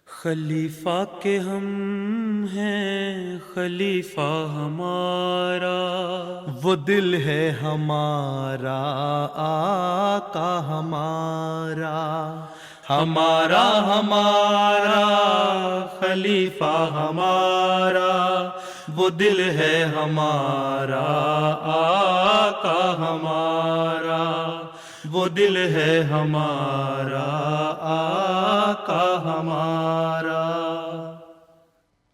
خلیفہ کے ہم ہیں خلیفہ ہمارا، وہ دل ہے ہمارا آقا ہمارا، ہمارا ہمارا خلیفہ ہمارا، وہ دل ہے ہمارا آقا ہمارا، وہ دل ہے ہمارا آقا ہمارا۔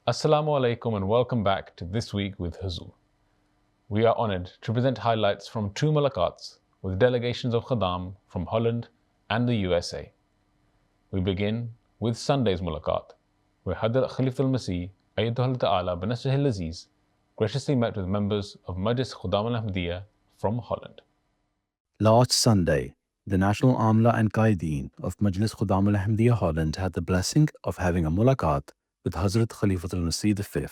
Assalamu alaikum and welcome back to This Week with Huzur. We are honored to present highlights from two mulaqats with delegations of Khadam from Holland and the USA. We begin with Sunday's mulaqat, where Hadrat Khalifatul Masih Ayyadahullah Ta'ala bin Nasrihil Aziz graciously met with members of Majlis Khudam al-Ahmadiyya from Holland. Last Sunday, the National Amla and Qaideen of Majlis Khudam al-Ahmadiyya Holland had the blessing of having a mulaqat with Hazrat Khalifatul Masih V,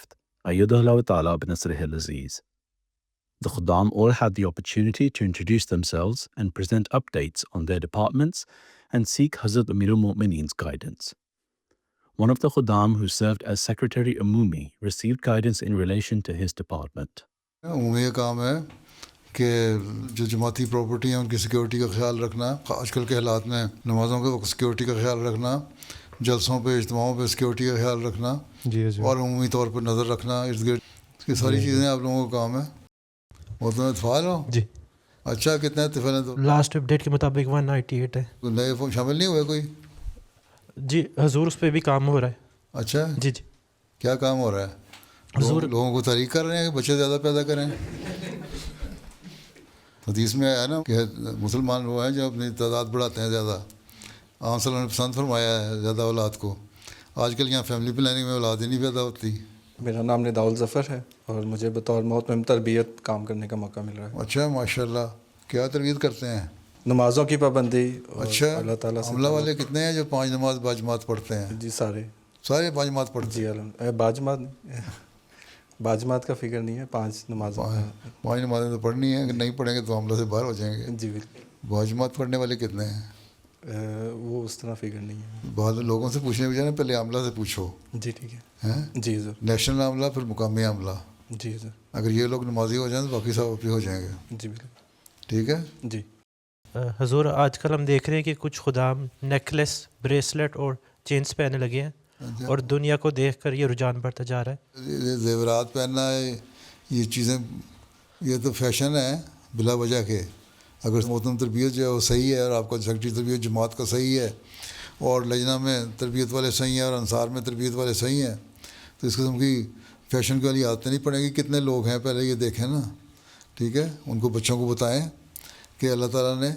Ayyadahullah Ta'ala bin Nasrihil Aziz. The Khudam all had the opportunity to introduce themselves and present updates on their departments and seek Hazrat Amirul Mu'mineen's guidance. One of the Khudam who served as Secretary Umumi received guidance in relation to his department. عمومی کام ہے کہ جو جماعتی property ہیں ان کی security کا خیال رکھنا، آج کل کے حالات میں نمازوں کے وقت سیکیورٹی کا خیال رکھنا، جلسوں پہ اجتماعوں پہ سیکیورٹی کا خیال رکھنا، اور عمومی طور پر نظر رکھنا ارد گرد، یہ ساری چیزیں آپ لوگوں کا کام ہے۔ وہ تمہیں اتفاق ہو؟ جی اچھا، کتنے اتفاق ہیں؟ تو لاسٹ اپڈیٹ کے مطابق 198 ہے۔ نئے فارم شامل نہیں ہوئے کوئی؟ جی حضور اس پہ بھی کام ہو رہا ہے۔ اچھا جی جی کیا کام ہو رہا ہے؟ حضور لوگوں کو تحریک کر رہے ہیں کہ بچے زیادہ پیدا کریں۔ حدیث میں آیا نا کہ مسلمان وہ ہیں جو اپنی تعداد بڑھاتے ہیں زیادہ، عام صلی اللہ نے پسند فرمایا ہے زیادہ اولاد کو۔ آج کل یہاں فیملی پلاننگ میں اولاد ہی نہیں پیدا ہوتی۔ میرا نام نداء ظفر ہے اور مجھے بطور محتمم تربیت کام کرنے کا موقع مل رہا ہے۔ اچھا ماشاء اللہ، کیا تربیت کرتے ہیں؟ نمازوں کی پابندی اور اچھا، اللہ تعالیٰ سے عملہ والے کتنے ہیں جو 5 نماز باجماعت پڑھتے ہیں؟ جی سارے 5 نماز پڑھتے جی باجماعت نہیں، باجماعت کا فکر نہیں ہے، 5 نمازوں کا۔ 5 نمازیں تو پڑھنی ہیں، اگر نہیں پڑھیں گے تو عملہ سے باہر ہو جائیں گے۔ جی بالکل، باجماعت پڑھنے والے کتنے ہیں؟ وہ اس طرح فکر نہیں ہے۔ بعض لوگوں سے پوچھنے کے بجائے پہلے عملہ سے پوچھو، جی ٹھیک ہے۔ ہیں؟ جی حضور، نیشنل عملہ پھر مقامی عملہ، جی حضور، اگر یہ لوگ نمازی ہو جائیں تو باقی سب بھی ہو جائیں گے۔ جی بالکل، ٹھیک ہے؟ جی حضور آج کل ہم دیکھ رہے ہیں کہ کچھ خدام نیکلیس، بریسلیٹ اور چینز پہننے لگے ہیں اور دنیا کو دیکھ کر یہ رجحان بڑھتا جا رہا ہے۔ زیورات پہننا ہے، یہ چیزیں، یہ تو فیشن ہے بلا وجہ کے۔ اگر محترم تربیت جو ہے وہ صحیح ہے اور آپ کا سیکرٹری تربیت جماعت کا صحیح ہے اور لجنہ میں تربیت والے صحیح ہیں اور انصار میں تربیت والے صحیح ہیں، تو اس قسم کی فیشن کی والی عادتیں نہیں پڑیں گی۔ کتنے لوگ ہیں پہلے یہ دیکھیں نا، ٹھیک ہے؟ ان کو بچوں کو بتائیں کہ اللہ تعالیٰ نے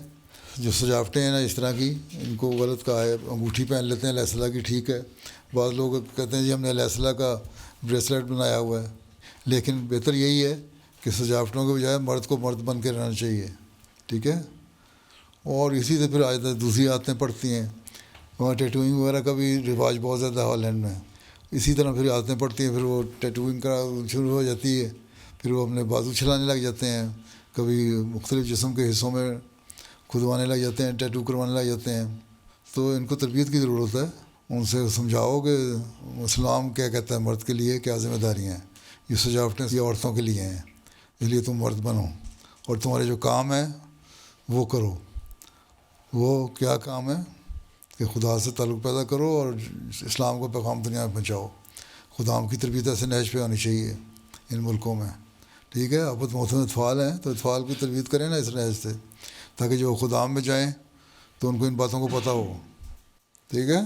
جو سجاوٹیں ہیں نا اس طرح کی، ان کو غلط کہا ہے۔ انگوٹھی پہن لیتے ہیں علیہ السلام کی، ٹھیک ہے، بعض لوگ کہتے ہیں جی ہم نے علیہ السلام کا بریسلیٹ بنایا ہوا ہے، لیکن بہتر یہی ہے کہ سجاوٹوں کے بجائے مرد کو مرد بن کے رہنا چاہیے، ٹھیک ہے؟ اور اسی سے پھر دوسری عادتیں پڑتی ہیں، وہاں ٹیٹوئنگ وغیرہ کا بھی رواج بہت زیادہ ہے ہالینڈ میں، اسی طرح پھر عادتیں پڑتی ہیں، پھر وہ ٹیٹوئنگ کا شروع ہو جاتی ہے، پھر وہ اپنے بازو چھلانے لگ جاتے ہیں، کبھی مختلف جسم کے حصوں میں کھدوانے لگ جاتے ہیں، ٹیٹو کروانے لگ جاتے ہیں۔ تو ان کو تربیت کی ضرورت ہے، ان سے سمجھاؤ کہ اسلام کیا کہتا ہے مرد کے لیے کیا ذمہ داریاں ہیں، یہ سجاوٹیں یہ عورتوں کے لیے ہیں، اس لیے تم مرد بنو اور تمہارے جو کام ہے وہ کرو۔ وہ کیا کام ہے کہ خدا سے تعلق پیدا کرو اور اسلام کو پیغام دنیا میں پہنچاؤ۔ خدام کی تربیت ایسے نہج پہ ہونی چاہیے ان ملکوں میں، ٹھیک ہے؟ اب محترم اطفال ہیں تو اطفال کی تربیت کریں نا اس نہج سے، تاکہ جو خدام میں جائیں تو ان کو ان باتوں کو پتہ ہو، ٹھیک ہے؟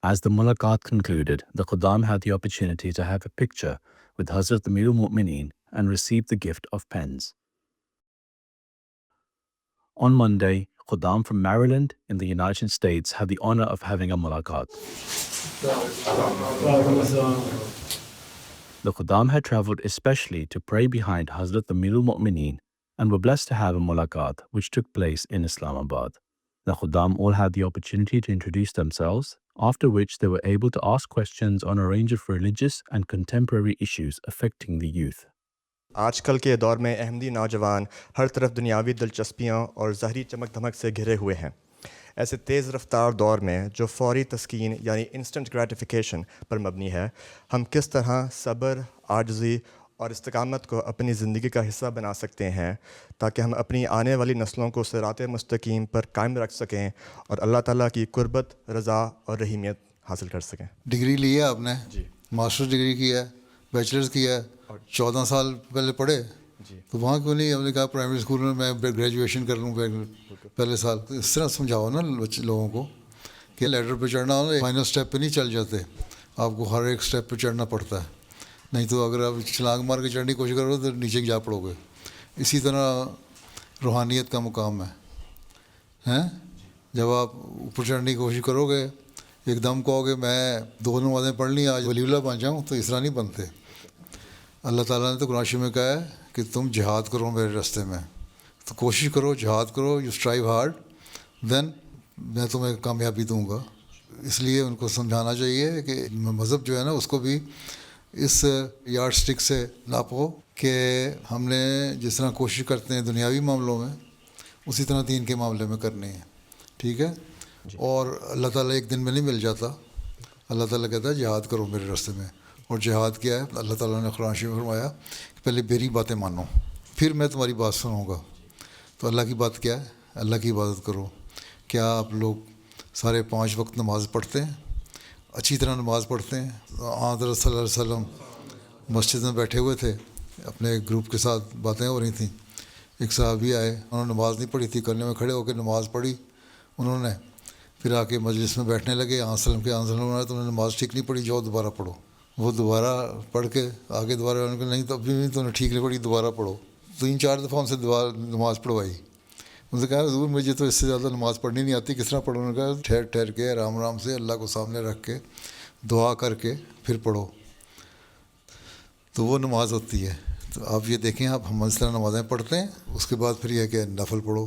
As the mulaqat concluded, the Khudam had the opportunity to have a picture with Hazrat Amirul Mu'mineen and receive the gift of pens. On Monday, Khudam from Maryland in the United States had the honor of having a mulaqat. The Khudam had traveled especially to pray behind Hazrat Amirul Mu'mineen and were blessed to have a mulaqat which took place in Islamabad. The Khudam all had the opportunity to introduce themselves, after which they were able to ask questions on a range of religious and contemporary issues affecting the youth. آج کل کے دور میں احمدی نوجوان ہر طرف دنیاوی دلچسپیاں اور ظاہری چمک دھمک سے گھرے ہوئے ہیں۔ ایسے تیز رفتار دور میں جو فوری تسکین یعنی انسٹنٹ گریٹیفیکیشن پر مبنی ہے، ہم کس طرح صبر، عاجزی اور استقامت کو اپنی زندگی کا حصہ بنا سکتے ہیں تاکہ ہم اپنی آنے والی نسلوں کو صراط مستقیم پر قائم رکھ سکیں اور اللہ تعالیٰ کی قربت، رضا اور رحیمیت حاصل کر سکیں۔ ڈگری لی ہے آپ نے، جی، ماسٹر ڈگری کی ہے، بیچلرز کیا ہے، 14 سال پہلے پڑھے، جی، تو وہاں کیوں نہیں ہم نے کہا پرائمری اسکول میں گریجویشن کر لوں پہلے سال؟ تو اس طرح سمجھاؤ نا لوگوں کو کہ لیڈر پہ چڑھنا ہو نا، فائنل اسٹیپ پہ نہیں چل جاتے، آپ کو ہر ایک اسٹیپ پہ چڑھنا پڑتا ہے، نہیں تو اگر آپ چھلانگ مار کے چڑھنے کی کوشش کرو تو نیچے جا پڑو گے۔ اسی طرح روحانیت کا مقام ہے، جب آپ اوپر چڑھنے کی کوشش کرو گے، ایک دم کہو گے میں 2 نمازیں پڑھ لی آج ولی اللہ بن جاؤں، تو اس طرح نہیں بنتے۔ اللہ تعالیٰ نے تو قرآن شریف میں کہا ہے کہ تم جہاد کرو میرے راستے میں، تو کوشش کرو، جہاد کرو، یو اسٹرائیو ہارڈ، دین میں تمہیں کامیابی دوں گا۔ اس لیے ان کو سمجھانا چاہیے کہ مذہب جو ہے نا اس کو بھی اس یارڈ اسٹک سے ناپو کہ ہم نے جس طرح کوشش کرتے ہیں دنیاوی معاملوں میں، اسی طرح دین کے معاملے میں کرنی ہے، ٹھیک ہے؟ اور اللہ تعالیٰ ایک دن میں نہیں مل جاتا، اللہ تعالیٰ کہتا ہے جہاد کرو میرے راستے میں۔ اور جہاد کیا ہے؟ اللہ تعالیٰ نے قرآن شریف میں فرمایا کہ پہلے میری باتیں مانو، پھر میں تمہاری بات سنوں گا۔ تو اللہ کی بات کیا ہے؟ اللہ کی عبادت کرو۔ کیا آپ لوگ سارے 5 وقت نماز پڑھتے ہیں؟ اچھی طرح نماز پڑھتے ہیں؟ حضرت صلی اللہ علیہ وسلم مسجد میں بیٹھے ہوئے تھے، اپنے ایک گروپ کے ساتھ باتیں ہو رہی تھیں، ایک صحابی آئے، انہوں نے نماز نہیں پڑھی تھی، کرنے میں کھڑے ہو کے نماز پڑھی انہوں نے، پھر آ کے مجلس میں بیٹھنے لگے، وسلم کے وسلم تو انہوں نے نماز ٹھیک نہیں پڑھی، جاؤ دوبارہ پڑھو۔ وہ دوبارہ پڑھ کے آگے دوبارہ انہوں نے کہا نہیں تو ابھی بھی تو انہیں ٹھیک نہیں پڑھی، دوبارہ پڑھو۔ 3-4 دفعہ ان سے نماز پڑھوائی۔ ان سے کہا حضور مجھے تو اس سے زیادہ نماز پڑھنی نہیں آتی، کس طرح پڑھو؟ انہوں نے کہا ٹھہر ٹھہر کے آرام آرام سے اللہ کو سامنے رکھ کے دعا کر کے پھر پڑھو، تو وہ نماز ہوتی ہے۔ تو آپ یہ دیکھیں، آپ ہم اس طرح نمازیں پڑھتے ہیں، اس کے بعد پھر یہ کہ نفل پڑھو،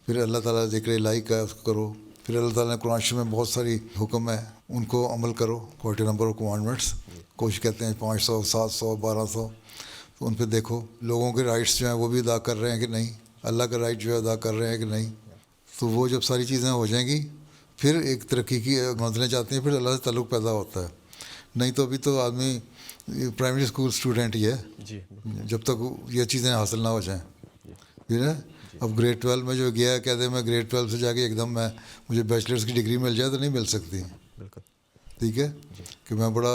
پھر اللہ تعالیٰ ذکر الہی کا اس کو کرو، پھر اللہ تعالیٰ نے قرآن شریف میں بہت ساری حکم ہے، ان کو عمل کرو، کوائٹ نمبر آف کمانڈمنٹس، کوشش کہتے ہیں 500 700 1200، تو ان پہ دیکھو لوگوں کے رائٹس جو ہیں وہ بھی ادا کر رہے ہیں کہ نہیں، اللہ کا رائٹ جو ہے ادا کر رہے ہیں کہ نہیں۔ تو وہ جب ساری چیزیں ہو جائیں گی پھر ایک ترقی کی منزلیں چاہتی ہیں، پھر اللہ سے تعلق پیدا ہوتا ہے۔ نہیں تو ابھی تو آدمی پرائمری اسکول اسٹوڈنٹ ہی ہے، جی، جب تک یہ چیزیں حاصل نہ ہو جائیں، ٹھیک ہے؟ اب گریڈ 12 میں جو گیا کہتے ہیں میں گریڈ 12 سے جا کے ایک دم مجھے بیچلرس کی ڈگری مل جائے، تو نہیں مل سکتی، بالکل ٹھیک ہے؟ کہ میں بڑا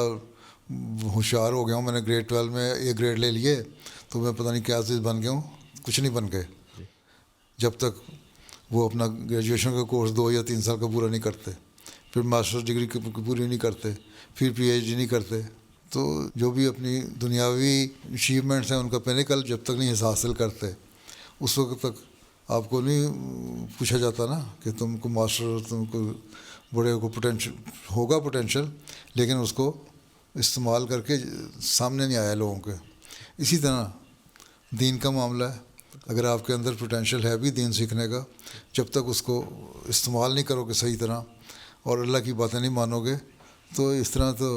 ہوشیار ہو گیا ہوں، میں نے گریڈ 12 میں یہ گریڈ لے لیے تو میں پتہ نہیں کیا چیز بن گیا ہوں، کچھ نہیں بن گئے جب تک وہ اپنا گریجویشن کا کورس 2 یا 3 سال کا پورا نہیں کرتے، پھر ماسٹر ڈگری پوری نہیں کرتے، پھر پی ایچ ڈی نہیں کرتے۔ تو جو بھی اپنی دنیاوی اچیومنٹس ہیں ان کا پینیکل جب تک نہیں حاصل کرتے، اس وقت تک آپ کو نہیں پوچھا جاتا نا کہ تم کو ماسٹر، تم کو بڑے کو پوٹینشیل لیکن اس کو استعمال کر کے سامنے نہیں آیا لوگوں کے۔ اسی طرح دین کا معاملہ ہے، اگر آپ کے اندر پوٹینشیل ہے بھی دین سیکھنے کا، جب تک اس کو استعمال نہیں کرو گے صحیح طرح اور اللہ کی باتیں نہیں مانو گے، تو اس طرح تو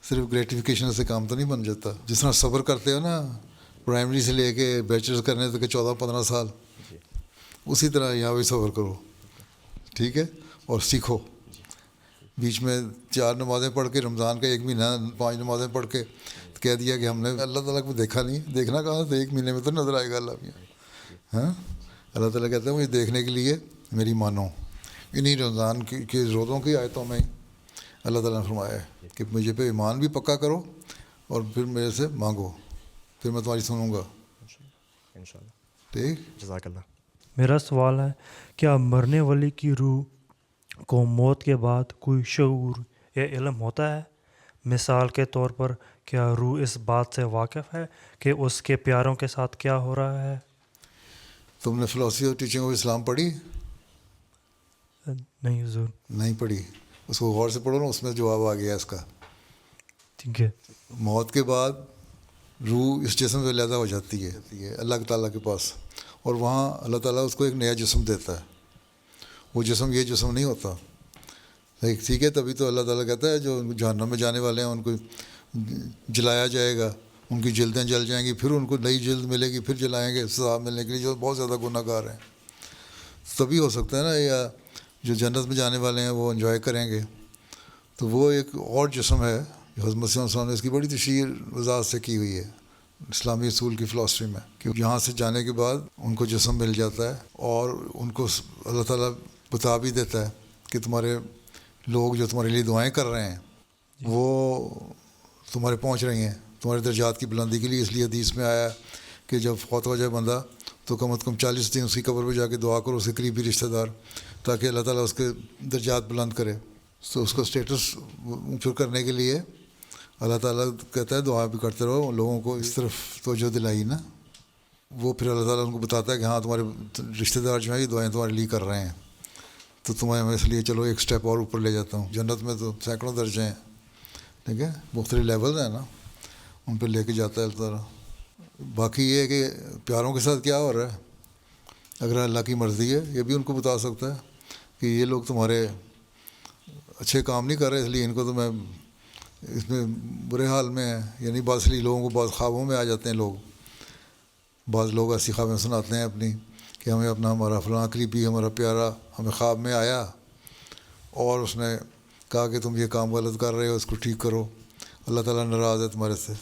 صرف گریٹیفیکیشن سے کام تو نہیں بن جاتا۔ جس طرح صبر کرتے ہو نا پرائمری سے لے کے بیچلرز کرنے تک 14-15 سال، اسی طرح یہاں بھی صبر کرو، ٹھیک ہے؟ اور سیکھو۔ بیچ میں 4 نمازیں پڑھ کے رمضان کا 1 مہینہ 5 نمازیں پڑھ کے کہہ دیا کہ ہم نے اللہ تعالیٰ کو دیکھا نہیں، دیکھنا کہاں سے؟ 1 مہینے میں تو نظر آئے گا اللہ بھی، ہاں؟ اللہ تعالیٰ کہتا ہے مجھے دیکھنے کے لیے میری مانو۔ انہی رمضان کی روزوں کی آیتوں میں اللہ تعالیٰ نے فرمایا ہے کہ مجھے پہ ایمان بھی پکا کرو اور پھر میرے سے مانگو، پھر میں تمہاری سنوں گا، انشاءاللہ۔ ٹھیک؟ جزاک اللہ۔ میرا سوال ہے، کیا مرنے والے کی روح کو موت کے بعد کوئی شعور یا علم ہوتا ہے؟ مثال کے طور پر کیا روح اس بات سے واقف ہے کہ اس کے پیاروں کے ساتھ کیا ہو رہا ہے؟ تم نے فلاسفی اور ٹیچنگ آف اسلام پڑھی؟ نہیں حضور۔ نہیں پڑھی، اس کو غور سے پڑھو نا، اس میں جواب آ گیا اس کا۔ ٹھیک ہے۔ موت کے بعد روح اس جسم سے علیحدہ ہو جاتی ہے اللہ تعالیٰ کے پاس، اور وہاں اللہ تعالیٰ اس کو ایک نیا جسم دیتا ہے، وہ جسم یہ جسم نہیں ہوتا، ٹھیک ہے؟ تبھی تو اللہ تعالیٰ کہتا ہے جو جہنم میں جانے والے ہیں ان کو جلایا جائے گا، ان کی جلدیں جل جائیں گی، پھر ان کو نئی جلد ملے گی، پھر جلائیں گے سزا ملنے کے لیے، جو بہت زیادہ گناہ گار ہیں۔ تبھی ہو سکتا ہے نا، یا جو جنت میں جانے والے ہیں وہ انجوائے کریں گے. تو وہ ایک اور جسم ہے جو حضرت مسیح علیہ السلام نے اس کی بڑی تشریح وضاحت سے کی ہوئی ہے اسلامی اصول کی فلاسفی میں، کہ یہاں سے جانے کے بعد ان کو جسم مل جاتا ہے اور ان کو اللہ تعالیٰ بتا بھی دیتا ہے کہ تمہارے لوگ جو تمہارے لیے دعائیں کر رہے ہیں وہ تمہارے پہنچ رہی ہیں تمہارے درجات کی بلندی کے لیے. اس لیے حدیث میں آیا کہ جب فوت ہو جائے بندہ تو کم از کم 40 دن اس کی قبر پہ جا کے دعا کرو، اس کے قریبی رشتہ دار، تاکہ اللہ تعالیٰ اس کے درجات بلند کرے. تو اس کا اسٹیٹس اونچا کرنے کے لیے اللہ تعالیٰ کہتا ہے دعا بھی کرتے رہو. لوگوں کو اس طرف توجہ دلائی نا، وہ پھر اللہ تعالیٰ ان کو بتاتا ہے کہ ہاں تمہارے رشتہ دار جو ہیں یہ دعائیں تمہارے لیے کر رہے ہیں، تو تمہیں میں اس لیے چلو ایک سٹیپ اور اوپر لے جاتا ہوں. جنت میں تو سینکڑوں درجے ہیں، ٹھیک ہے، مختلف لیول ہیں نا، ان پہ لے کے جاتا ہے اللہ تعالیٰ. باقی یہ ہے کہ پیاروں کے ساتھ کیا ہو رہا ہے، اگر اللہ کی مرضی ہے یہ بھی ان کو بتا سکتا ہے کہ یہ لوگ تمہارے اچھے کام نہیں کر رہے، اس لیے ان کو تو میں اس میں برے حال میں ہے. یعنی بعض لیے لوگوں کو بعض خوابوں میں آ جاتے ہیں لوگ، بعض لوگ ایسی خوابیں سناتے ہیں اپنی کہ ہمیں اپنا ہمارا فلاں قریبی ہمارا پیارا ہمیں خواب میں آیا اور اس نے کہا کہ تم یہ کام غلط کر رہے ہو، اس کو ٹھیک کرو، اللہ تعالیٰ ناراض ہے تمہارے سے.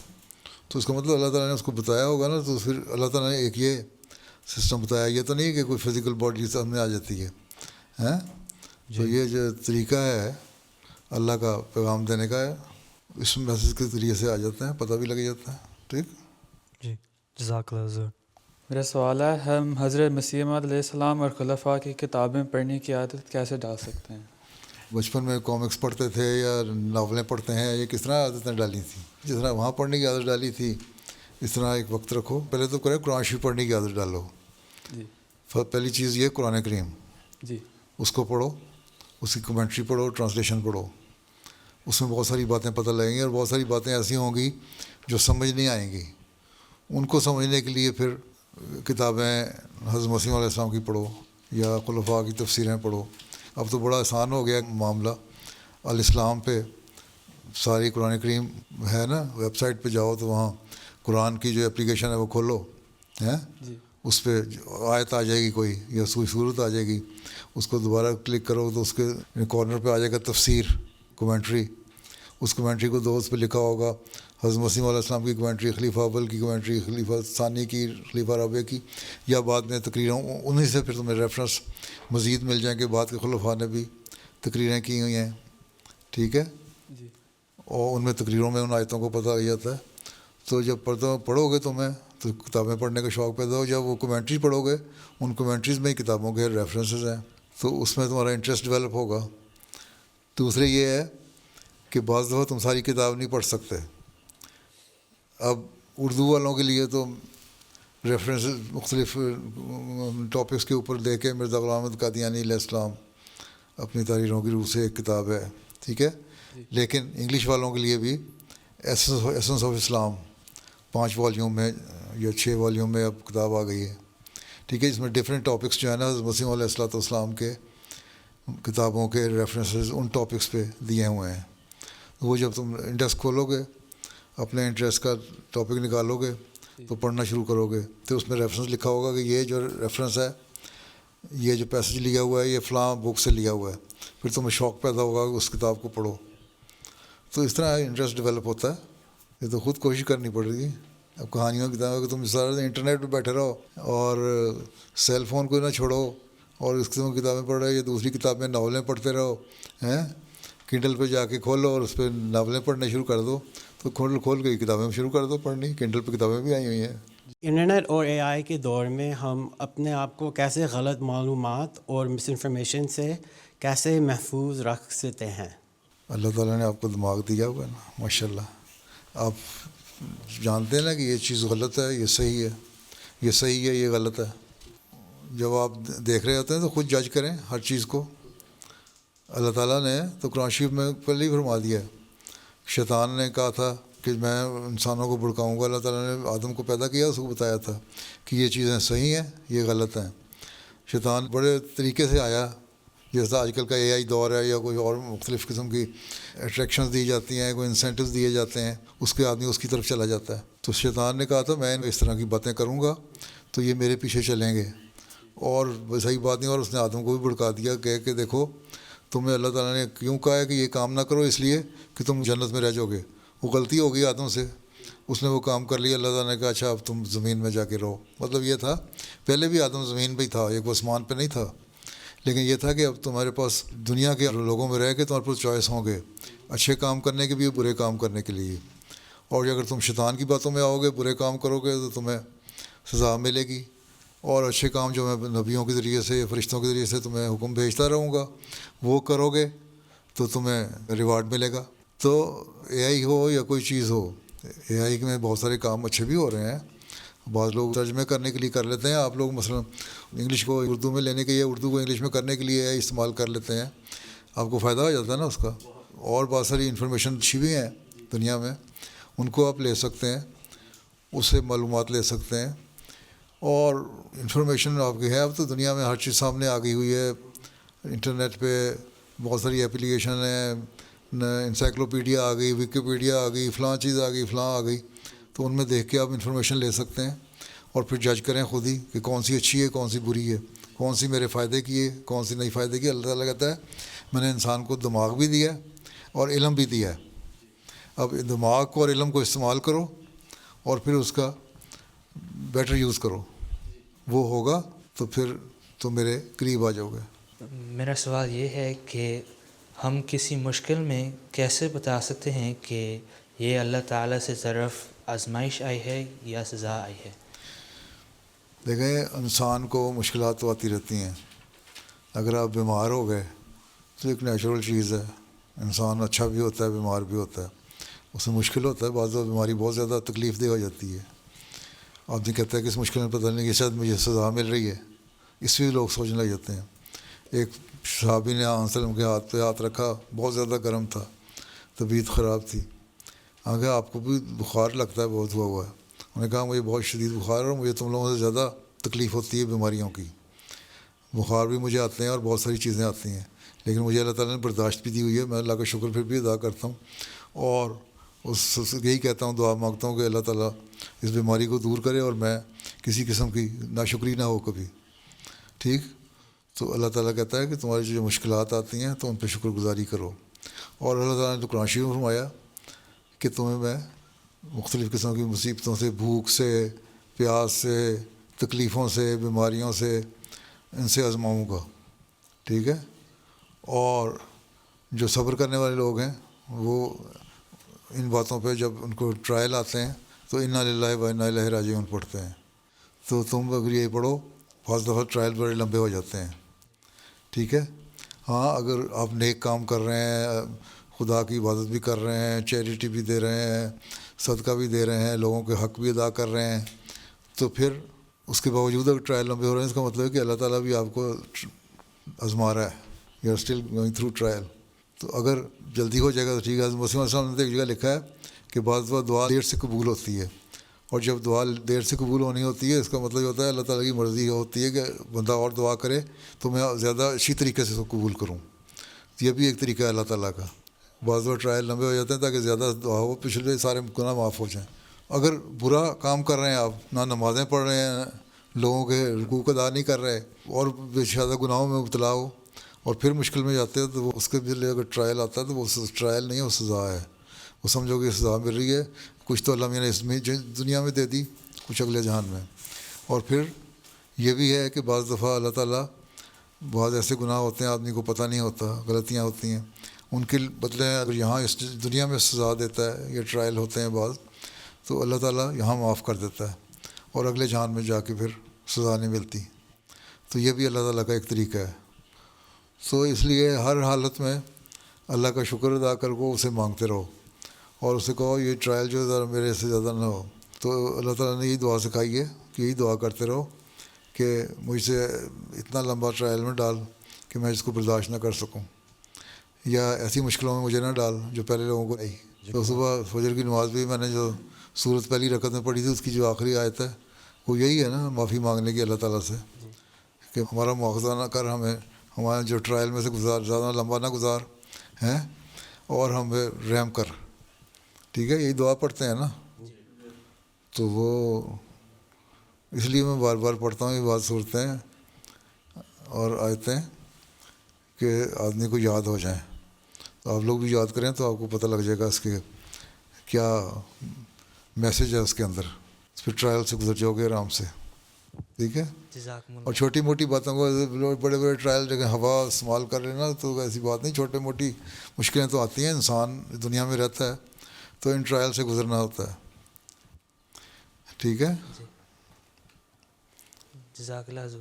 تو اس کا مطلب اللہ تعالیٰ نے اس کو بتایا ہوگا نا. تو پھر اللہ تعالیٰ نے ایک یہ سسٹم بتایا، یہ تو نہیں کہ کوئی فزیکل باڈی سامنے آ جاتی ہے ہیں. تو یہ جو طریقہ ہے اللہ کا پیغام دینے کا ہے، اس میسیج کے ذریعے سے آ جاتے ہیں، پتہ بھی لگ جاتا ہے. ٹھیک جی، جزاک اللہ حضرت. میرا سوال ہے، ہم حضرت مسیح موعود علیہ السلام اور خلفاء کی کتابیں پڑھنے کی عادت کیسے ڈال سکتے ہیں؟ بچپن میں کامکس پڑھتے تھے یا ناولیں پڑھتے ہیں، یہ کس طرح عادتیں ڈالی تھیں؟ جس طرح وہاں پڑھنے کی عادت ڈالی تھی اس طرح ایک وقت رکھو. پہلے تو کرے قرآن شریف پڑھنے کی عادت ڈالو. جی پہلی چیز یہ قرآن کریم، جی اس کو پڑھو، اس کی کمنٹری پڑھو، ٹرانسلیشن پڑھو. اس میں بہت ساری باتیں پتہ لگیں گی اور بہت ساری باتیں ایسی ہوں گی جو سمجھ نہیں آئیں گی. ان کو سمجھنے کے لیے پھر کتابیں حضرت مسیح علیہ السلام کی پڑھو یا خلفاء کی تفسیریں پڑھو. اب تو بڑا آسان ہو گیا معاملہ. الاسلام پہ ساری قرآن کریم ہے نا، ویب سائٹ پہ جاؤ تو وہاں قرآن کی جو اپلیکیشن ہے وہ کھولو ہیں، اس پہ آیت آ جائے گی کوئی یا صورت آ جائے گی، اس کو دوبارہ کلک کرو تو اس کے کارنر پہ آ جائے گا تفسیر، کومنٹری. اس کومنٹری کو دوست پہ لکھا ہوگا حضرت مسیح علیہ السلام کی کومنٹری، خلیفہ اول کی کومنٹری، خلیفہ ثانی کی، خلیفہ رابع کی، یا بعد میں تقریروں، انہیں سے پھر تمہیں ریفرنس مزید مل جائیں کہ بعد کے خلفاء نے بھی تقریریں کی ہوئی ہیں. ٹھیک ہے، اور ان میں تقریروں میں ان آیتوں کو پتہ لگ جاتا ہے. تو جب پڑھو گے تمہیں تو کتابیں پڑھنے کا شوق پیدا ہو. جب وہ کومنٹری پڑھو گے، ان کومنٹریز میں ہی کتابوں کے ریفرنسز ہیں، تو اس میں تمہارا انٹرسٹ ڈیولپ ہوگا. دوسرے یہ ہے کہ بعض دفعہ تم ساری کتاب نہیں پڑھ سکتے. اب اردو والوں کے لیے تو ریفرنس مختلف ٹاپکس کے اوپر دے کے مرزا غلام احمد قادیانی علیہ السلام اپنی تحریروں کی روح سے ایک کتاب ہے، ٹھیک ہے. لیکن انگلش والوں کے لیے بھی ایسنس آف اسلام 5 والیوم میں یا 6 والیوم میں اب کتاب آ گئی ہے، ٹھیک ہے. اس میں ڈفرینٹ ٹاپکس جو ہے نا مسیح علیہ الصلوۃ والسلام کے کتابوں کے ریفرنسز ان ٹاپکس پہ دیے ہوئے ہیں. وہ جب تم انڈیکس کھولو گے، اپنے انٹرسٹ کا ٹاپک نکالو گے تو پڑھنا شروع کرو گے، تو اس میں ریفرنس لکھا ہوگا کہ یہ جو ریفرنس ہے، یہ جو پیسج لیا ہوا ہے یہ فلاں بک سے لیا ہوا ہے. پھر تمہیں شوق پیدا ہوگا کہ اس کتاب کو پڑھو. تو اس طرح انٹرسٹ ڈیولپ ہوتا ہے. یہ تو خود کوشش کرنی پڑے گی. اب کہانیوں کی کتابیں کہ تم سارا دن انٹرنیٹ پہ بیٹھے رہو اور سیل فون کو نہ چھوڑو اور اس قسم کی کتابیں پڑھ رہے، یہ دوسری کتابیں ناولیں پڑھتے رہو ہیں، کنڈل پہ جا کے کھولو اور اس پہ ناولیں پڑھنے شروع کر دو. تو کھول کے کتابیں شروع کر دو پڑھنی. کنڈل پہ کتابیں بھی آئی ہوئی ہیں. انٹرنیٹ اور اے آئی کے دور میں ہم اپنے آپ کو کیسے غلط معلومات اور مس انفارمیشن سے کیسے محفوظ رکھ سکتے ہیں؟ اللہ تعالیٰ نے آپ کو دماغ دیا ہوا ہے نا، ماشاء اللہ. آپ جانتے ہیں نا کہ یہ چیز غلط ہے، یہ صحیح ہے، یہ صحیح ہے، یہ غلط ہے. جب آپ دیکھ رہے ہوتے ہیں تو خود جج کریں ہر چیز کو. اللہ تعالیٰ نے تو قرآن شریف میں پہلے ہی فرما دیا ہے. شیطان نے کہا تھا کہ میں انسانوں کو بھڑکاؤں گا. اللہ تعالیٰ نے آدم کو پیدا کیا، اس کو بتایا تھا کہ یہ چیزیں صحیح ہیں، یہ غلط ہیں. شیطان بڑے طریقے سے آیا، جیسا آج کل کا اے آئی دور ہے یا کوئی اور مختلف قسم کی اٹریکشنز دی جاتی ہیں، کوئی انسینٹیوز دیے جاتے ہیں، اس کے آدمی اس کی طرف چلا جاتا ہے. تو شیطان نے کہا تھا میں اس طرح کی باتیں کروں گا تو یہ میرے پیچھے چلیں گے اور صحیح بات نہیں. اور اس نے آدم کو بھی بھڑکا دیا کہ دیکھو تمہیں اللہ تعالیٰ نے کیوں کہا ہے کہ یہ کام نہ کرو؟ اس لیے کہ تم جنت میں رہ جاؤ گے. وہ غلطی ہو گئی آدم سے, اس نے وہ کام کر لیا. اللہ تعالیٰ نے کہا اچھا اب تم زمین میں جا کے رہو. مطلب یہ تھا پہلے بھی آدم زمین پہ ہی تھا, ایک وہ آسمان پہ نہیں تھا, لیکن یہ تھا کہ اب تمہارے پاس دنیا کے لوگوں میں رہ کے تمہارے پاس چوائس ہوں گے, اچھے کام کرنے کے بھی, برے کام کرنے کے لیے. اور اگر تم شیطان کی باتوں میں آؤ گے, برے کام کرو گے تو تمہیں سزا ملے گی. اور اچھے کام جو میں نبیوں کے ذریعے سے, فرشتوں کے ذریعے سے تمہیں حکم بھیجتا رہوں گا, وہ کرو گے تو تمہیں ریوارڈ ملے گا. تو اے آئی ہو یا کوئی چیز ہو, اے آئی میں بہت سارے کام اچھے بھی ہو رہے ہیں. بعض لوگ ترجمے کرنے کے لیے کر لیتے ہیں. آپ لوگ مثلا انگلش کو اردو میں لینے کے لیے, اردو کو انگلش میں کرنے کے لیے استعمال کر لیتے ہیں, آپ کو فائدہ ہو جاتا ہے نا اس کا. اور بہت ساری انفارمیشن اچھی بھی ہیں دنیا میں, ان کو آپ لے سکتے ہیں, اس سے معلومات لے سکتے ہیں. اور انفارمیشن آپ کی ہے, اب تو دنیا میں ہر چیز سامنے آ گئی ہوئی ہے. انٹرنیٹ پہ بہت ساری اپلیکیشن ہیں, انسائکلوپیڈیا آ گئی, ویکیپیڈیا آ گئی, فلاں چیز آ گئی, فلاں آ گئی. تو ان میں دیکھ کے آپ انفارمیشن لے سکتے ہیں اور پھر جج کریں خود ہی کہ کون سی اچھی ہے, کون سی بری ہے, کون سی میرے فائدے کی ہے, کون سی نہیں فائدے کی. اللہ تعالیٰ کہتا ہے میں نے انسان کو دماغ بھی دیا ہے اور علم بھی دیا ہے. اب دماغ کو اور علم کو استعمال کرو اور پھر اس کا بیٹر یوز کرو, وہ ہوگا تو پھر تم میرے قریب آ جاؤ گے. میرا سوال یہ ہے کہ ہم کسی مشکل میں کیسے بتا سکتے ہیں کہ یہ اللہ تعالیٰ سے طرف آزمائش آئی ہے یا سزا آئی ہے؟ دیکھیں, انسان کو مشکلات تو آتی رہتی ہیں. اگر آپ بیمار ہو گئے تو ایک نیچرل چیز ہے, انسان اچھا بھی ہوتا ہے, بیمار بھی ہوتا ہے, اس میں مشکل ہوتا ہے. بعض بیماری بہت زیادہ تکلیف دہ ہو جاتی ہے. آدمی کہتا ہے کہ اس مشکل میں پتہ نہیں کہ شاید مجھے سزا مل رہی ہے, اس بھی لوگ سوچنے لگ جاتے ہیں. ایک صحابی نے آن وسلم کے ہاتھ پہ ہاتھ رکھا, بہت زیادہ گرم تھا, طبیعت خراب تھی. آگے آپ کو بھی بخار لگتا ہے بہت ہوا ہے. انہوں نے کہا مجھے بہت شدید بخار ہے اور مجھے تم لوگوں سے زیادہ تکلیف ہوتی ہے بیماریوں کی. بخار بھی مجھے آتے ہیں اور بہت ساری چیزیں آتی ہیں, لیکن مجھے اللہ تعالیٰ نے برداشت بھی دی ہوئی ہے. میں اللہ کا شکر پھر بھی ادا کرتا ہوں اور اس یہی کہتا ہوں, دعا مانگتا ہوں کہ اللہ تعالیٰ اس بیماری کو دور کرے اور میں کسی قسم کی ناشکری نہ ہو کبھی. ٹھیک, تو اللہ تعالیٰ کہتا ہے کہ تمہاری جو مشکلات آتی ہیں تو ان پہ شکر گزاری کرو. اور اللہ تعالیٰ نے تو قرآن شریف میں فرمایا کہ تمہیں میں مختلف قسم کی مصیبتوں سے, بھوک سے, پیاس سے, تکلیفوں سے, بیماریوں سے, ان سے آزماؤں گا. ٹھیک ہے, اور جو صبر کرنے والے لوگ ہیں وہ ان باتوں پہ جب ان کو ٹرائل آتے ہیں تو انا للہ و انا الیہ راجعون پڑھتے ہیں. تو تم اگر یہ پڑھو, بعض دفعہ ٹرائل بڑے لمبے ہو جاتے ہیں. ٹھیک ہے, ہاں اگر آپ نیک کام کر رہے ہیں, خدا کی عبادت بھی کر رہے ہیں, چیریٹی بھی دے رہے ہیں, صدقہ بھی دے رہے ہیں, لوگوں کے حق بھی ادا کر رہے ہیں, تو پھر اس کے باوجود اگر ٹرائل لمبے ہو رہے ہیں, اس کا مطلب ہے کہ اللہ تعالیٰ بھی آپ کو آزما رہا ہے. You are still going through trial. تو اگر جلدی ہو جائے گا تو ٹھیک ہے. مسلم علیہ السلام نے ایک جگہ لکھا ہے کہ بعض دعا دیر سے قبول ہوتی ہے, اور جب دعا دیر سے قبول ہونی ہوتی ہے اس کا مطلب یہ ہوتا ہے اللہ تعالیٰ کی مرضی ہوتی ہے کہ بندہ اور دعا کرے تو میں زیادہ اچھی طریقے سے اس کو قبول کروں. یہ بھی ایک طریقہ ہے اللہ تعالیٰ کا. بعض ٹرائل لمبے ہو جاتے ہیں تاکہ زیادہ دعا ہو, پچھلے سارے گناہ معاف ہو جائیں. اگر برا کام کر رہے ہیں آپ, نہ نمازیں پڑھ رہے ہیں, لوگوں کے حقوق ادا نہیں کر رہے, اور بے شادہ گناہوں میں مبتلا ہو, اور پھر مشکل میں جاتے ہیں, تو وہ اس کے لیے اگر ٹرائل آتا ہے تو وہ ٹرائل نہیں ہے, وہ سزا ہے. وہ سمجھو کہ سزا مل رہی ہے, کچھ تو اللہ میاں نے اس میں دنیا میں دے دی, کچھ اگلے جہان میں. اور پھر یہ بھی ہے کہ بعض دفعہ اللہ تعالیٰ, بعض ایسے گناہ ہوتے ہیں آدمی کو پتہ نہیں ہوتا, غلطیاں ہوتی ہیں, ان کے بدلے اگر یہاں اس دنیا میں سزا دیتا ہے, یہ ٹرائل ہوتے ہیں بعض, تو اللہ تعالیٰ یہاں معاف کر دیتا ہے اور اگلے جہان میں جا کے پھر سزا نہیں ملتی. تو یہ بھی اللہ تعالیٰ کا ایک طریقہ ہے. سو اس لیے ہر حالت میں اللہ کا شکر ادا کر کو اسے مانگتے رہو, اور اسے کہو یہ ٹرائل جو ذرا میرے سے زیادہ نہ ہو. تو اللہ تعالیٰ نے یہی دعا سکھائی ہے کہ یہی دعا کرتے رہو کہ مجھ سے اتنا لمبا ٹرائل میں ڈال کہ میں اس کو برداشت نہ کر سکوں, یا ایسی مشکلوں میں مجھے نہ ڈال جو پہلے لوگوں کو آئی. تو صبح فجر کی نماز بھی میں نے جو سورت پہلی رکعت میں پڑھی تھی, اس کی جو آخری آیت ہے وہ یہی ہے نا, معافی مانگنے کی اللہ تعالیٰ سے کہ ہمارا مواخذہ نہ کر, ہمیں ہمارے جو ٹرائل میں سے گزار, زیادہ لمبا نہ گزار ہیں, اور ہمیں رحم کر. ٹھیک ہے, یہی دعا پڑھتے ہیں نا. تو وہ اس لیے میں بار بار پڑھتا ہوں یہ بات صورتیں, اور آیتیں کہ آدمی کو یاد ہو جائیں. تو آپ لوگ بھی یاد کریں تو آپ کو پتہ لگ جائے گا اس کے کیا میسج ہے اس کے اندر. اس پہ ٹرائل سے گزر جاؤ گے آرام سے. ٹھیک ہے. اور چھوٹی موٹی باتوں کو بڑے بڑے ٹرائل جگہ ہوا استعمال کر لینا تو ایسی بات نہیں. چھوٹی موٹی مشکلیں تو آتی ہیں, انسان دنیا میں رہتا ہے تو ان ٹرائل سے گزرنا ہوتا ہے. ٹھیک ہے. جزاک اللہ حضور.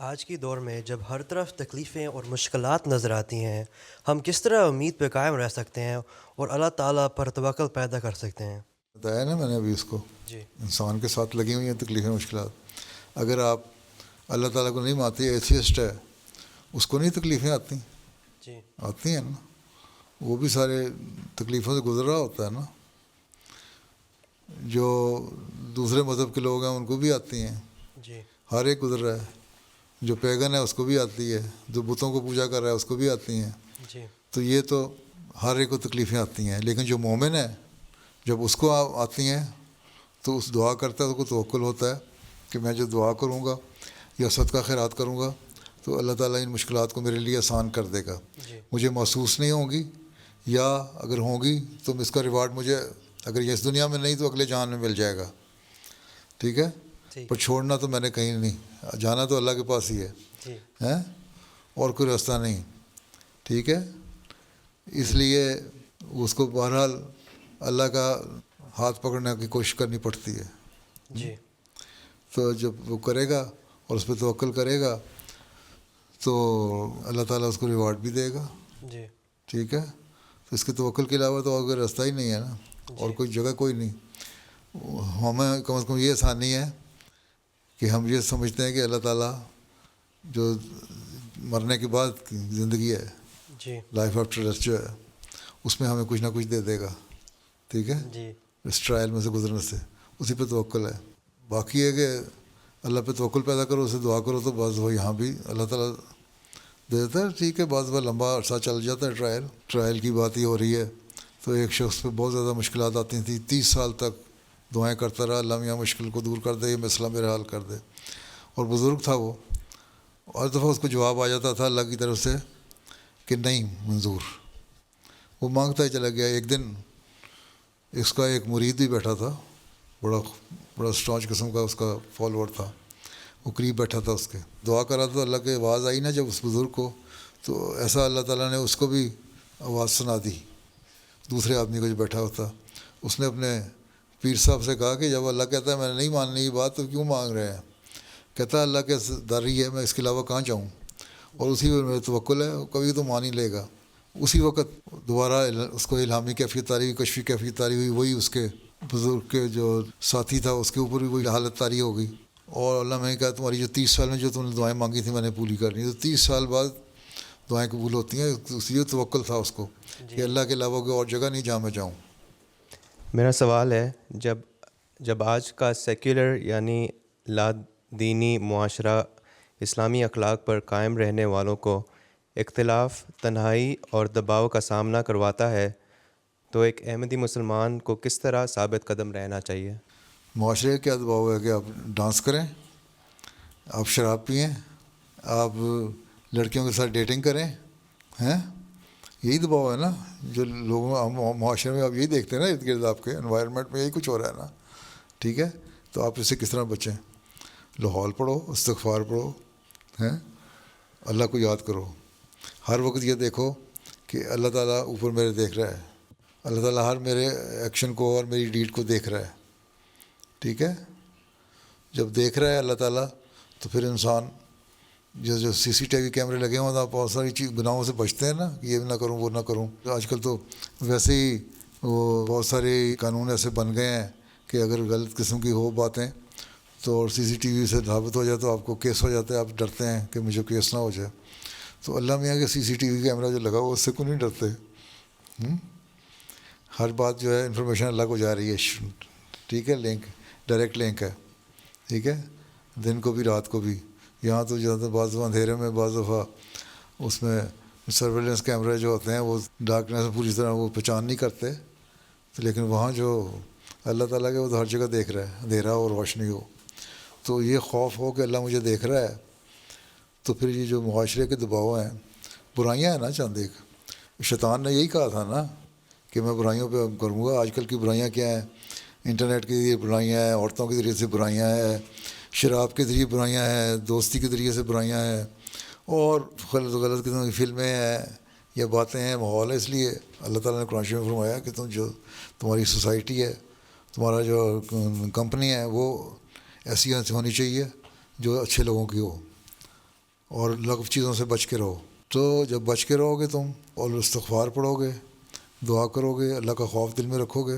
آج کی دور میں جب ہر طرف تکلیفیں اور مشکلات نظر آتی ہیں, ہم کس طرح امید پہ قائم رہ سکتے ہیں اور اللہ تعالیٰ پر توکل پیدا کر سکتے ہیں؟ بتایا نا میں نے ابھی اس کو. جی. انسان کے ساتھ لگی ہوئی ہیں تکلیفیں مشکلات. اگر آپ اللہ تعالیٰ کو نہیں مانتے, ایتھیسٹ ہے, اس کو نہیں تکلیفیں آتی؟ جی آتی ہیں نا. وہ بھی سارے تکلیفوں سے گزر رہا ہوتا ہے نا. جو دوسرے مذہب کے لوگ ہیں ان کو بھی آتی ہیں. جی. ہر ایک گزر رہا ہے. جو پیگن ہے اس کو بھی آتی ہے, جو بتوں کو پوجا کر رہا ہے اس کو بھی آتی ہیں. جی. تو یہ تو ہر ایک کو تکلیفیں آتی ہیں. لیکن جو مومن ہے جب اس کو آتی ہیں تو اس دعا کرتا ہے, اس کو توکل ہوتا ہے کہ میں جو دعا کروں گا یا صدقہ خیرات کروں گا تو اللہ تعالیٰ ان مشکلات کو میرے لیے آسان کر دے گا. جی. مجھے محسوس نہیں ہوں گی, یا اگر ہوں گی تو اس کا ریوارڈ مجھے اگر یہ اس دنیا میں نہیں تو اگلے جہان میں مل جائے گا. ٹھیک ہے. پر چھوڑنا تو میں نے کہیں نہیں, جانا تو اللہ کے پاس ہی ہے. جی. ہیں, اور کوئی راستہ نہیں. ٹھیک ہے. اس لیے اس کو بہرحال اللہ کا ہاتھ پکڑنے کی کوشش کرنی پڑتی ہے. جی. تو جب وہ کرے گا اور اس پہ توکل کرے گا تو اللہ تعالیٰ اس کو ریوارڈ بھی دے گا. جی. ٹھیک ہے. تو اس کے توکل کے علاوہ تو اور کوئی راستہ ہی نہیں ہے نا, اور کوئی جگہ کوئی نہیں. ہمیں کم از کم یہ آسانی ہے کہ ہم یہ سمجھتے ہیں کہ اللہ تعالیٰ جو مرنے کے بعد کی زندگی ہے, جی, لائف آفٹر ڈیتھ جو ہے, اس میں ہمیں کچھ نہ کچھ دے دے گا. ٹھیک ہے. جی. اس ٹرائل میں سے گزرنے سے اسی پہ توکل ہے. باقی ہے کہ اللہ پہ توکل پیدا کرو, اسے دعا کرو تو بعض وہ یہاں بھی اللہ تعالیٰ دے دیتا ہے. ٹھیک ہے. بعض بار لمبا عرصہ چل جاتا ہے. ٹرائل کی بات ہی ہو رہی ہے تو ایک شخص پہ بہت زیادہ مشکلات آتی تھیں. 30 سال تک دعائیں کرتا رہا, اللہ میاں مشکل کو دور کر دے, یہ مسئلہ میرا حل کر دے. اور بزرگ تھا وہ, اور دفعہ اس کو جواب آ جاتا تھا اللہ کی طرف سے کہ نہیں منظور. وہ مانگتا ہی چلا گیا. ایک دن اس کا ایک مرید بھی بیٹھا تھا, بڑا اسٹانچ قسم کا اس کا فالوور تھا. وہ قریب بیٹھا تھا اس کے, دعا کر رہا تھا. اللہ کی آواز آئی نا جب اس بزرگ کو, تو ایسا اللہ تعالیٰ نے اس کو بھی آواز سنا دی. دوسرے آدمی کو جو بیٹھا ہوتا, اس نے اپنے پیر صاحب سے کہا کہ جب اللہ کہتا ہے میں نے نہیں ماننی یہ بات تو کیوں مانگ رہے ہیں؟ کہتا ہے اللہ کے داری ہے, میں اس کے علاوہ کہاں جاؤں, اور اسی پر میرا توکل ہے, کبھی تو مان ہی لے گا. اسی وقت دوبارہ اس کو الہامی کیفیت تاری ہوئی, کشفی کیفیت تاری ہوئی. وہی اس کے بزرگ کے جو ساتھی تھا اس کے اوپر بھی وہی حالت تاری ہو گئی. اور اللہ میں نے کہا تمہاری جو 30 سال میں جو تم نے دعائیں مانگی تھیں میں نے پوری کرنی. تو 30 سال بعد دعائیں قبول ہوتی ہیں. اس لیے توکل تھا اس کو کہ اللہ کے علاوہ کوئی اور جگہ نہیں جہاں میں جاؤں. میرا سوال ہے, جب آج کا سیکولر یعنی لا دینی معاشرہ اسلامی اخلاق پر قائم رہنے والوں کو اختلاف, تنہائی اور دباؤ کا سامنا کرواتا ہے, تو ایک احمدی مسلمان کو کس طرح ثابت قدم رہنا چاہیے؟ معاشرے کا کیا دباؤ ہے کہ آپ ڈانس کریں, آپ شراب پئیں, آپ لڑکیوں کے ساتھ ڈیٹنگ کریں, ہیں؟ یہی دباؤ ہے نا جو لوگوں معاشرے میں آپ یہی دیکھتے ہیں نا, ارد گرد آپ کے انوائرمنٹ میں یہی کچھ ہو رہا ہے نا. ٹھیک ہے. تو آپ اس سے کس طرح بچیں؟ لاہور پڑھو, استغفار پڑھو, ہیں, اللہ کو یاد کرو. ہر وقت یہ دیکھو کہ اللہ تعالیٰ اوپر میرے دیکھ رہا ہے, اللہ تعالیٰ ہر میرے ایکشن کو اور میری ڈیڈ کو دیکھ رہا ہے. ٹھیک ہے. جب دیکھ رہا ہے اللہ تعالیٰ تو پھر انسان جو CCTV کیمرے لگے ہوئے ہیں بہت ساری گناہوں سے بچتے ہیں نا, یہ نہ کروں وہ نہ کروں. آج کل تو ویسے ہی وہ بہت سارے قانون ایسے بن گئے ہیں کہ اگر غلط قسم کی ہو باتیں تو اور CCTV سے ثابت ہو جائے تو آپ کو کیس ہو جاتا ہے. آپ ڈرتے ہیں کہ مجھے کیس نہ ہو جائے. تو اللہ میاں کے CCTV کیمرہ جو لگا ہوا اس سے کیوں نہیں ڈرتے؟ ہر بات جو ہے انفارمیشن اللہ کو جا رہی ہے. ٹھیک ہے. لنک ڈائریکٹ لنک ہے. ٹھیک ہے. دن کو بھی رات کو بھی. یہاں تو جو ہے بعض دفعہ اندھیرے میں, بعض دفعہ اس میں سرویلنس کیمرے جو ہوتے ہیں وہ ڈارکنیس میں پوری طرح وہ پہچان نہیں کرتے. لیکن وہاں جو اللہ تعالیٰ کے وہ تو ہر جگہ دیکھ رہا ہے, اندھیرا ہو روشنی ہو. تو یہ خوف ہو کہ اللہ مجھے دیکھ رہا ہے تو پھر یہ جو معاشرے کے دباؤ ہیں، برائیاں ہیں نا چند ایک، شیطان نے یہی کہا تھا نا کہ میں برائیوں پہ کروں گا. آج کل کی برائیاں کیا ہیں؟ انٹرنیٹ کے ذریعے برائیاں ہیں، عورتوں کے ذریعے سے برائیاں ہیں، شراب کے ذریعے برائیاں ہیں، دوستی کے ذریعے سے برائیاں ہیں، اور غلط قسم کی فلمیں ہیں یا باتیں ہیں، ماحول ہے. اس لیے اللہ تعالیٰ نے قرآن شریف میں فرمایا کہ تمہاری سوسائٹی ہے، تمہارا جو کمپنی ہے، وہ ایسی ہونی چاہیے جو اچھے لوگوں کی ہو، اور لغو چیزوں سے بچ کے رہو. تو جب بچ کے رہو گے تم اور استغفار پڑھو گے، دعا کرو گے، اللہ کا خوف دل میں رکھو گے،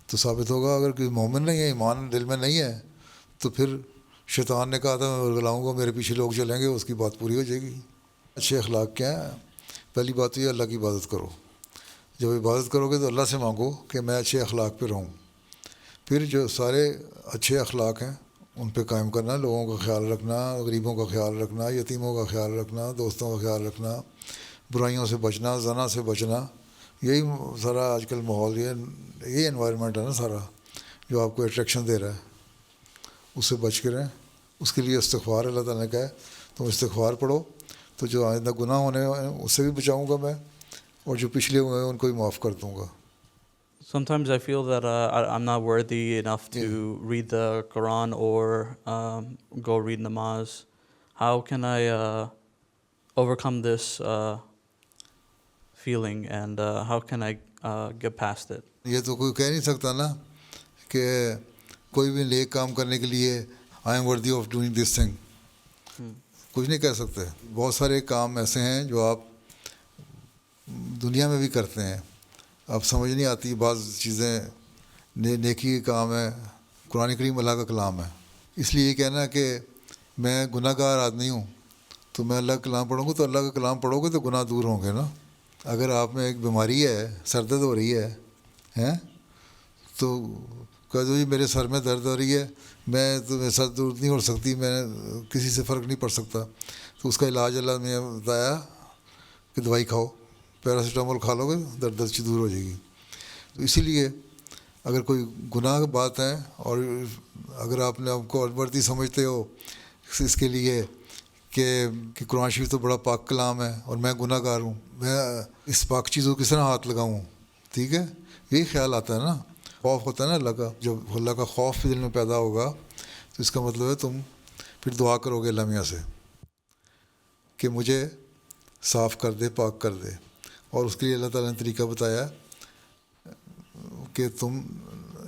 تو ثابت ہوگا. اگر کوئی مومن نہیں ہے، ایمان دل میں نہیں ہے، تو پھر شیطان نے کہا تھا میں ورگلاؤں گا، میرے پیچھے لوگ چلیں گے، اس کی بات پوری ہو جائے گی. اچھے اخلاق کیا ہیں؟ پہلی بات تو یہ اللہ کی عبادت کرو. جب عبادت کرو گے تو اللہ سے مانگو کہ میں اچھے اخلاق پہ رہوں. پھر جو سارے اچھے اخلاق ہیں ان پہ قائم کرنا، لوگوں کا خیال رکھنا، غریبوں کا خیال رکھنا، یتیموں کا خیال رکھنا، دوستوں کا خیال رکھنا، برائیوں سے بچنا، زنا سے بچنا. یہی سارا آج کل ماحول، یہی انوائرمنٹ ہے نا سارا جو آپ کو اٹریکشن دے رہا ہے. اس سے بچ کے رہیں. اس کے لیے استغفار اللہ تعالیٰ نے کہا ہے تم استغفار پڑھو تو جو آئندہ گناہ ہونے ہیں اس سے بھی بچاؤں گا میں، اور جو پچھلے ہوئے ہیں ان کو بھی معاف کر دوں گا. Sometimes I feel that I'm not worthy enough to read the Quran or go read namaz. How can I overcome this feeling, and how can I get past it? یہ تو کوئی کہہ نہیں سکتا نا کہ کوئی بھی نیک کام کرنے کے لیے I am worthy of doing this thing. کچھ نہیں کہہ سکتے. بہت سارے کام ایسے ہیں جو آپ دنیا میں بھی کرتے ہیں، اب سمجھ نہیں آتی بعض چیزیں. نیکی کے کام ہے، قرآن کریم اللہ کا کلام ہے. اس لیے یہ کہنا کہ میں گناہ گار آدمی ہوں تو میں اللہ کا کلام پڑھوں گا، تو اللہ کا کلام پڑھو گے تو گناہ دور ہوں گے نا. اگر آپ میں ایک بیماری ہے، سر درد ہو رہی ہے تو کہہ دو جی میرے سر میں درد ہو رہی ہے، میں تو میرے سر درد نہیں ہو سکتی، میں کسی سے فرق نہیں پڑ سکتا، تو اس کا علاج اللہ نے بتایا کہ دوائی کھاؤ، پیراسیٹامول کھا لو گے درد اچھی دور ہو جائے گی. تو اسی لیے اگر کوئی گناہ بات ہے اور اگر آپ نے آپ کو ورتی سمجھتے ہو اس کے لیے کہ قرآن شریف تو بڑا پاک کلام ہے اور میں گناہ گار ہوں، میں اس پاک چیزوں کو کس طرح ہاتھ لگاؤں، ٹھیک ہے، یہی خیال آتا ہے نا. خوف ہوتا ہے نا اللہ کا. جب اللہ کا خوف دل میں پیدا ہوگا تو اس کا مطلب ہے تم پھر دعا کرو گے اللہ میاں سے کہ مجھے صاف کر دے، پاک کر دے. اور اس کے لیے اللہ تعالیٰ نے طریقہ بتایا کہ تم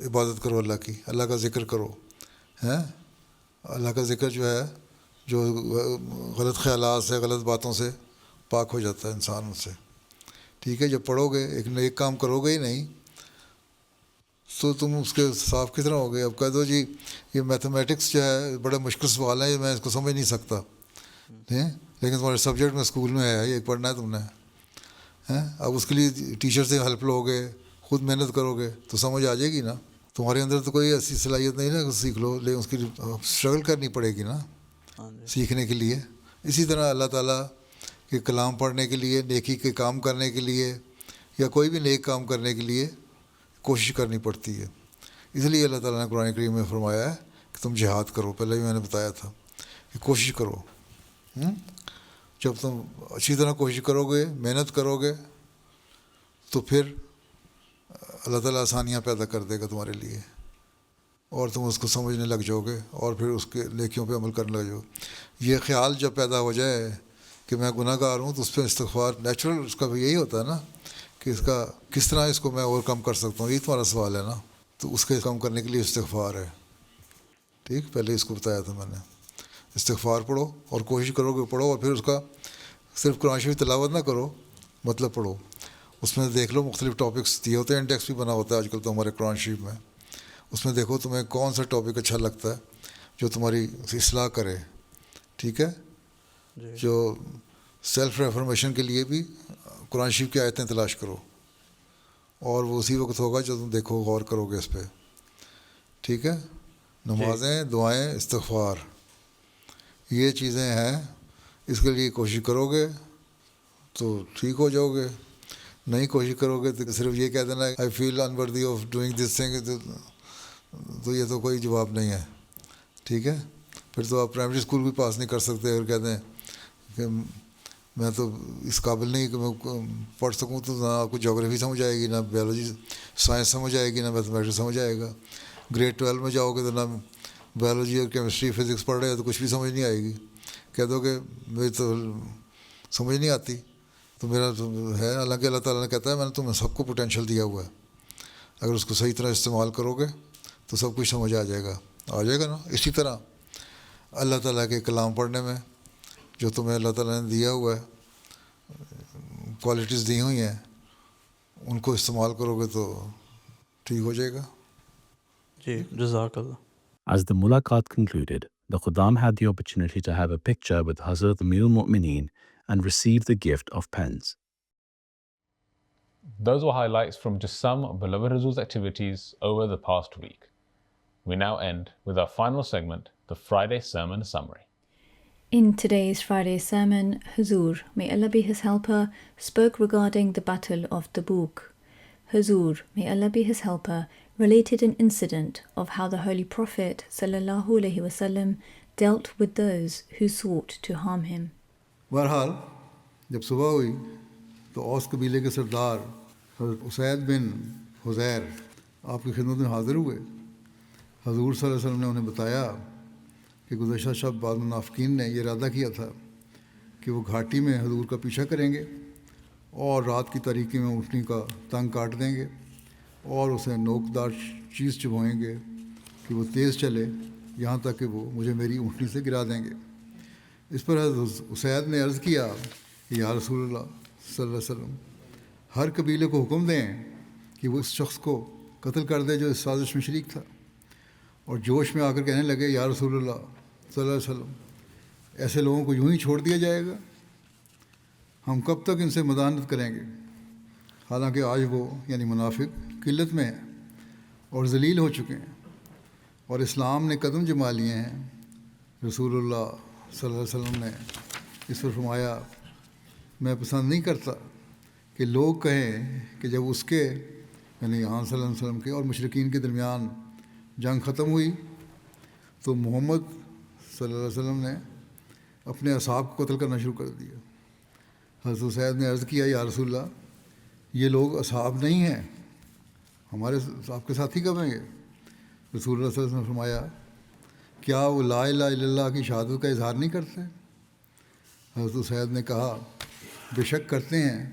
عبادت کرو اللہ کی، اللہ کا ذکر کرو. اللہ کا ذکر جو ہے، جو غلط خیالات سے، غلط باتوں سے پاک ہو جاتا ہے انسان ان سے. ٹھیک ہے، جب پڑھو گے ایک کام کرو گے ہی نہیں تو تم اس کے صاف کس طرح ہو گے. اب کہہ دو جی یہ میتھمیٹکس جو ہے بڑے مشکل سوال ہے، میں اس کو سمجھ نہیں سکتا، لیکن تمہارے سبجیکٹ میں اسکول میں ہے، یہ پڑھنا ہے تم نے. اب اس کے لیے ٹیچر سے ہیلپ لو گے، خود محنت کرو گے تو سمجھ آ جائے گی نا. تمہارے اندر تو کوئی ایسی صلاحیت نہیں نا کہ سیکھ لو، لیکن اس کے لیے اسٹرگل کرنی پڑے گی نا سیکھنے کے لیے. اسی طرح اللہ تعالیٰ کے کلام پڑھنے کے لیے، نیکی کے کام کرنے کے لیے، یا کوئی بھی نیک کام کرنے کے لیے کوشش کرنی پڑتی ہے. اس لیے اللہ تعالیٰ نے قرآن کریم میں فرمایا ہے کہ تم جہاد کرو. پہلے بھی میں نے بتایا تھا کہ کوشش کرو. جب تم اچھی طرح کوشش کرو گے، محنت کرو گے، تو پھر اللہ تعالیٰ آسانیاں پیدا کر دے گا تمہارے لیے، اور تم اس کو سمجھنے لگ جاؤ گے اور پھر اس کے نیکیوں پہ عمل کرنے لگ جاؤ. یہ خیال جب پیدا ہو جائے کہ میں گناہ گار ہوں تو اس پہ استغفار نیچرل اس کا بھی یہی ہوتا ہے نا کہ اس کا کس طرح اس کو میں اوور کم کر سکتا ہوں. یہی تمہارا سوال ہے نا. تو اس کے کم کرنے کے لیے استغفار ہے. ٹھیک، پہلے اس کو بتایا تھا میں نے. استغفار پڑھو اور کوشش کرو کہ پڑھو، اور پھر اس کا صرف قرآن شریف تلاوت نہ کرو، مطلب پڑھو. اس میں دیکھ لو مختلف ٹاپکس دیے ہوتے ہیں، انڈیکس بھی بنا ہوتا ہے آج کل تو ہمارے قرآن شریف میں. اس میں دیکھو تمہیں کون سا ٹاپک اچھا لگتا ہے جو تمہاری اصلاح کرے. ٹھیک ہے، جو سیلف ریفرمیشن کے لیے بھی قرآن شریف کی آیتیں تلاش کرو، اور وہ اسی وقت ہوگا جو تم دیکھو، غور کرو گے اس پہ. ٹھیک ہے، نمازیں، دعائیں، استغفار، یہ چیزیں ہیں. اس کے لیے کوشش کرو گے تو ٹھیک ہو جاؤ گے. نہیں کوشش کرو گے تو صرف یہ کہہ دینا آئی فیل انورتھی آف ڈوئنگ دس تھنگ، تو یہ تو کوئی جواب نہیں ہے. ٹھیک ہے، پھر تو آپ پرائمری اسکول بھی پاس نہیں کر سکتے اگر کہتے ہیں کہ میں تو اس قابل نہیں کہ میں پڑھ سکوں، تو نہ آپ کو جغرافی سمجھ آئے گی، نہ بیولوجی سائنس سمجھ آئے گی، نہ میتھمیٹکس سمجھ آئے گا. گریڈ 12 میں جاؤ گے تو نہ بیولوجی اور کیمسٹری فزکس پڑھ رہے ہیں تو کچھ بھی سمجھ نہیں آئے گی. کہہ دو کہ مجھے تو سمجھ نہیں آتی. تو میرا تو ہے، حالانکہ اللہ تعالیٰ نے کہتا ہے میں نے تمہیں سب کو پوٹینشیل دیا ہوا ہے، اگر اس کو صحیح طرح استعمال کرو گے تو سب کچھ سمجھ آ جائے گا نا. اسی طرح اللہ تعالیٰ کے کلام پڑھنے میں جو تمہیں اللہ تعالیٰ نے دیا ہوا ہے، کوالٹیز دی ہوئی ہیں، ان کو استعمال کرو گے تو ٹھیک ہو جائے گا. جی جزاک اللہ. As the mulaqat concluded, the Khuddam had the opportunity to have a picture with Hazrat Amir al-Mu'mineen and receive the gift of pens. Those were highlights from just some of beloved Huzur's activities over the past week. We now end with our final segment, the Friday Sermon Summary. In today's Friday sermon, Huzur, may Allah be his helper, spoke regarding the Battle of Tabuk. Huzur, may Allah be his helper, related an incident of how the Holy Prophet ﷺ dealt with those who sought to harm him. بہرحال جب صبح ہوئی تو اوس قبیلے کے سردار حضرت اسید بن حذیر آپ کی خدمت میں حاضر ہوئے. حضور صلی اللہ علیہ وسلم نے انہیں بتایا کہ گزشتہ شب بعض منافقین نے یہ ارادہ کیا تھا کہ وہ گھاٹی میں حضور کا پیچھا کریں گے اور رات کی تاریکی میں اونٹنی کا تنگ کاٹ دیں گے اور اسے نوکدار چیز چبھائیں گے کہ وہ تیز چلے یہاں تک کہ وہ مجھے میری اونٹنی سے گرا دیں گے. اس پر حضرت اسید نے عرض کیا کہ یا رسول اللہ صلی اللہ علیہ وسلم، ہر قبیلے کو حکم دیں کہ وہ اس شخص کو قتل کر دے جو اس سازش میں شریک تھا. اور جوش میں آ کر کہنے لگے یا رسول اللہ صلی اللہ علیہ وسلم، ایسے لوگوں کو یوں ہی چھوڑ دیا جائے گا؟ ہم کب تک ان سے مداحنت کریں گے؟ حالانکہ آج وہ یعنی منافق قلت میں ہیں اور ذلیل ہو چکے ہیں اور اسلام نے قدم جما لیے ہیں. رسول اللہ صلی اللہ علیہ وسلم نے اس پر فرمایا میں پسند نہیں کرتا کہ لوگ کہیں کہ جب اس کے یعنی آن صلی اللہ علیہ وسلم کے اور مشرکین کے درمیان جنگ ختم ہوئی تو محمد صلی اللہ علیہ وسلم نے اپنے اصحاب کو قتل کرنا شروع کر دیا. حضرت اسید نے عرض کیا یا رسول اللہ، یہ لوگ اصحاب نہیں ہیں، ہمارے آپ کے ساتھی کب ہیں گے؟ رسول اللہ صلی اللہ علیہ وسلم نے فرمایا کیا وہ لا الہ الا اللہ کی شہادت کا اظہار نہیں کرتے؟ حضرت اسید نے کہا بے شک کرتے ہیں،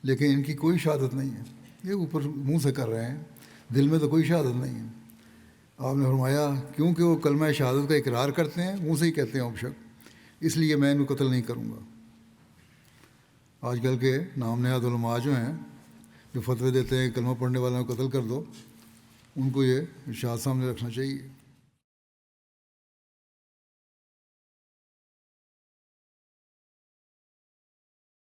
لیکن ان کی کوئی شہادت نہیں ہے. یہ اوپر منہ سے کر رہے ہیں، دل میں تو کوئی شہادت نہیں ہے. آپ نے فرمایا کیونکہ وہ کلمہ شہادت کا اقرار کرتے ہیں، منہ سے ہی کہتے ہیں بشک، اس لیے میں ان کو قتل نہیں کروں گا. آج کل کے نام نہاد علماء جو ہیں جو فتوے دیتے ہیں کلمہ پڑھنے والوں کو قتل کر دو، ان کو یہ ارشاد سامنے رکھنا چاہیے.